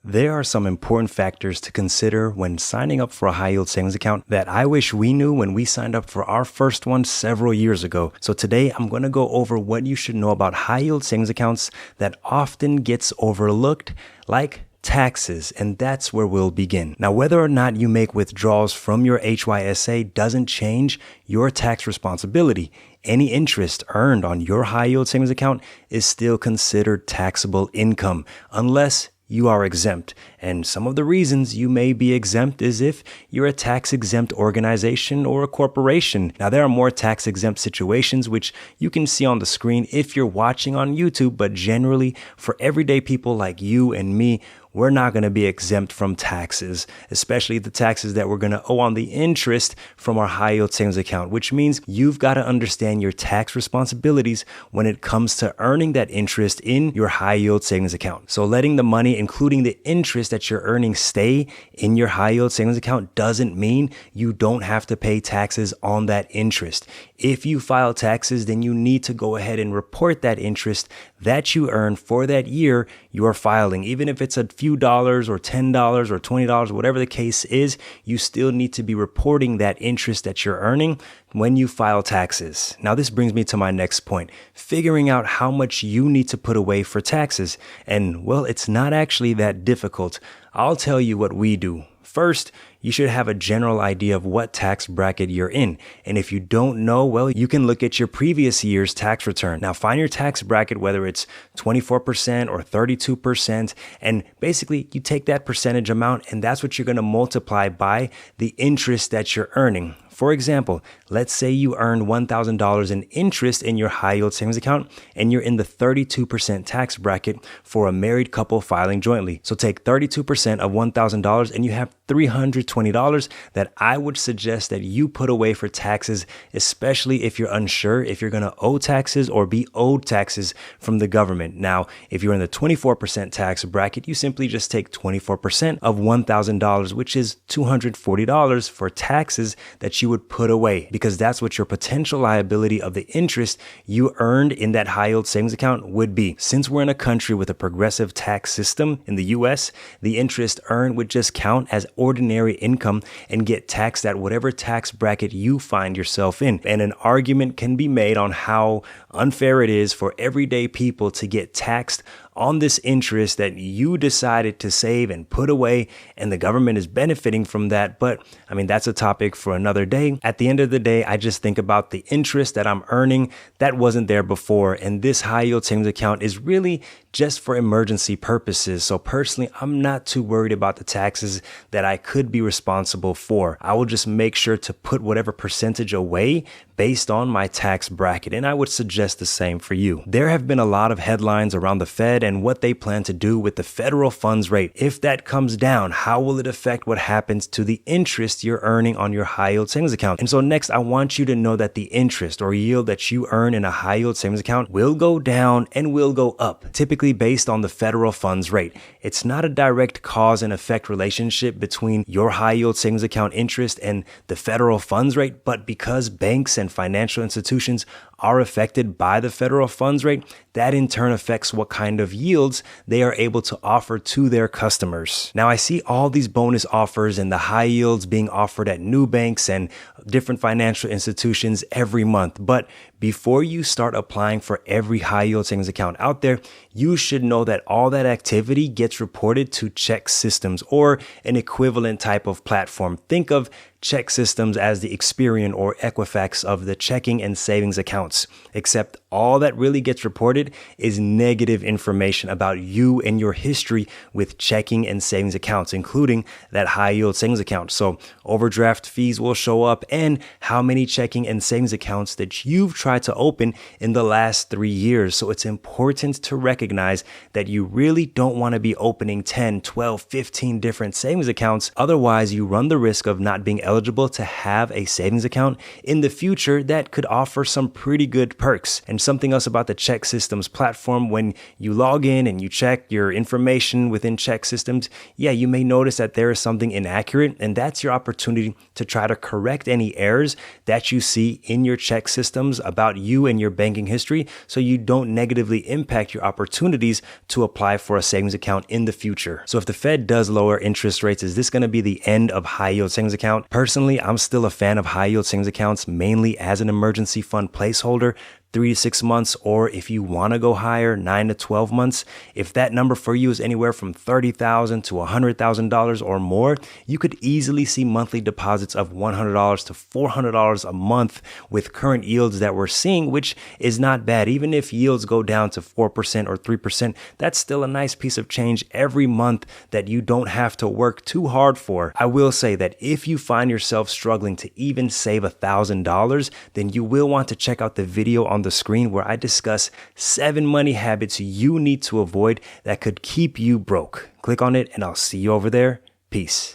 There are some important factors to consider when signing up for a high yield savings account that I wish we knew when we signed up for our first one several years ago. So today I'm going to go over what you should know about high yield savings accounts that often gets overlooked, like taxes, and that's where we'll begin. Now, whether or not you make withdrawals from your HYSA doesn't change your tax responsibility. Any interest earned on your high yield savings account is still considered taxable income unless you are exempt. And some of the reasons you may be exempt is if you're a tax exempt organization or a corporation. Now, there are more tax exempt situations, which you can see on the screen if you're watching on YouTube, but generally for everyday people like you and me, we're not going to be exempt from taxes, especially the taxes that we're going to owe on the interest from our high yield savings account, which means you've got to understand your tax responsibilities when it comes to earning that interest in your high yield savings account. So letting the money, including the interest that you're earning, stay in your high yield savings account doesn't mean you don't have to pay taxes on that interest. If you file taxes, then you need to go ahead and report that interest that you earn for that year you're filing. Even if it's a few dollars or $10 or $20, whatever the case is, you still need to be reporting that interest that you're earning when you file taxes. Now, this brings me to my next point, figuring out how much you need to put away for taxes. And well, it's not actually that difficult. I'll tell you what we do. First, you should have a general idea of what tax bracket you're in. And if you don't know, well, you can look at your previous year's tax return. Now, find your tax bracket, whether it's 24% or 32%. And basically, you take that percentage amount, and that's what you're going to multiply by the interest that you're earning. For example, let's say you earned $1,000 in interest in your high yield savings account, and you're in the 32% tax bracket for a married couple filing jointly. So take 32% of $1,000 and you have $320 that I would suggest that you put away for taxes, especially if you're unsure if you're going to owe taxes or be owed taxes from the government. Now, if you're in the 24% tax bracket, you simply just take 24% of $1,000, which is $240 for taxes that you would put away, because that's what your potential liability of the interest you earned in that high yield savings account would be. Since we're in a country with a progressive tax system in the US, the interest earned would just count as ordinary income and get taxed at whatever tax bracket you find yourself in. And an argument can be made on how unfair it is for everyday people to get taxed on this interest that you decided to save and put away, and the government is benefiting from that. But I mean, that's a topic for another day. At the end of the day, I just think about the interest that I'm earning that wasn't there before. And this high yield savings account is really just for emergency purposes. So personally, I'm not too worried about the taxes that I could be responsible for. I will just make sure to put whatever percentage away based on my tax bracket. And I would suggest the same for you. There have been a lot of headlines around the Fed and what they plan to do with the federal funds rate. If that comes down, how will it affect what happens to the interest you're earning on your high yield savings account? And so next, I want you to know that the interest or yield that you earn in a high yield savings account will go down and will go up, typically based on the federal funds rate. It's not a direct cause and effect relationship between your high yield savings account interest and the federal funds rate, but because banks and financial institutions are affected by the federal funds rate, that in turn affects what kind of yields they are able to offer to their customers. Now, I see all these bonus offers and the high yields being offered at new banks and different financial institutions every month. But before you start applying for every high yield savings account out there, you should know that all that activity gets reported to check systems or an equivalent type of platform. Think of check systems as the Experian or Equifax of the checking and savings accounts, except all that really gets reported is negative information about you and your history with checking and savings accounts, including that high yield savings account. So overdraft fees will show up and how many checking and savings accounts that you've tried to open in the last 3 years. So it's important to recognize that you really don't want to be opening 10, 12, 15 different savings accounts. Otherwise, you run the risk of not being eligible to have a savings account in the future that could offer some pretty good perks. And something else about the ChexSystems platform, when you log in and you check your information within ChexSystems, yeah, you may notice that there is something inaccurate, and that's your opportunity to try to correct any errors that you see in your ChexSystems about you and your banking history, so you don't negatively impact your opportunities to apply for a savings account in the future. So if the Fed does lower interest rates, is this going to be the end of high yield savings account? Personally, I'm still a fan of high yield savings accounts, mainly as an emergency fund placeholder, 3 to 6 months, or if you want to go higher, 9 to 12 months. If that number for you is anywhere from $30,000 to $100,000 or more, you could easily see monthly deposits of $100 to $400 a month with current yields that we're seeing, which is not bad. Even if yields go down to 4% or 3%, that's still a nice piece of change every month that you don't have to work too hard for. I will say that if you find yourself struggling to even save $1,000, then you will want to check out the video on the screen where I discuss 7 money habits you need to avoid that could keep you broke. Click on it and I'll see you over there. Peace.